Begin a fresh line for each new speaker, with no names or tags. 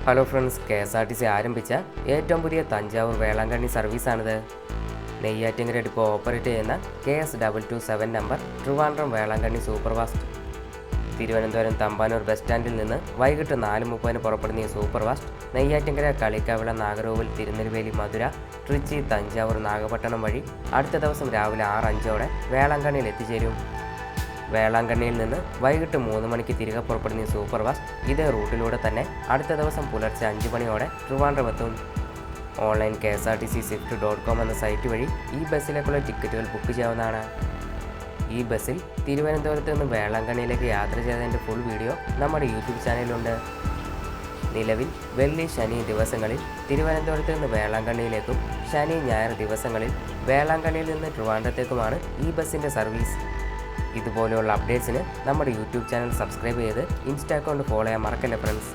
Hello friends, KSRTC ആരംഭിച്ച ഏറ്റവും പുതിയ തഞ്ചാവൂർ വേളാങ്കണ്ണി സർവീസാണിത്. നെയ്യാറ്റിൻകര ഡിപ്പോ ഓപ്പറേറ്റ് ചെയ്യുന്ന KS227 number Trivandrum Velankanni superfast. Thiruvananthapuram Thampanoor bus സ്റ്റാൻഡിൽ നിന്ന് വൈകിട്ട് 4:30 പുറപ്പെടുന്ന ഈ സൂപ്പർഫാസ്റ്റ് നെയ്യാറ്റിൻകര, കളിക്കവിള, നാഗർകോവിൽ, തിരുനെൽവേലി, മധുര, ട്രിച്ചി, തഞ്ചാവൂർ, നാഗപട്ടണം വഴി അടുത്ത ദിവസം രാവിലെ 6:05 വേളാങ്കണ്ണിയിൽ എത്തിച്ചേരും. വേളാങ്കണ്ണിയിൽ നിന്ന് വൈകിട്ട് 3 മണിക്ക് തിരികെ പുറപ്പെടുന്ന ഈ സൂപ്പർഫാസ്റ്റ് ഇതേ റൂട്ടിലൂടെ തന്നെ അടുത്ത ദിവസം പുലർച്ചെ 5 മണിയോടെ ട്രിവാൻഡ്രം എത്തും. ഓൺലൈൻ KSRTCSwift.com എന്ന സൈറ്റ് വഴി ഈ ബസ്സിലേക്കുള്ള ടിക്കറ്റുകൾ ബുക്ക് ചെയ്യാവുന്നതാണ്. ഈ ബസ്സിൽ തിരുവനന്തപുരത്ത് നിന്ന് വേളാങ്കണ്ണിയിലേക്ക് യാത്ര ചെയ്തതിൻ്റെ ഫുൾ വീഡിയോ നമ്മുടെ യൂട്യൂബ് ചാനലിലുണ്ട്. നിലവിൽ വെള്ളി, ശനി ദിവസങ്ങളിൽ തിരുവനന്തപുരത്ത് നിന്ന് വേളാങ്കണ്ണിയിലേക്കും ശനി, ഞായർ ദിവസങ്ങളിൽ വേളാങ്കണ്ണിയിൽ നിന്ന് ട്രിവാൻഡ്രത്തേക്കുമാണ് ഈ ബസ്സിൻ്റെ സർവീസ്. ഇതുപോലെയുള്ള അപ്ഡേറ്റ്സിന് നമ്മുടെ യൂട്യൂബ് ചാനൽ സബ്സ്ക്രൈബ് ചെയ്ത് ഇൻസ്റ്റാ അക്കൗണ്ട് ഫോളോ ചെയ്യാൻ മറക്കല്ലേ ഫ്രണ്ട്സ്.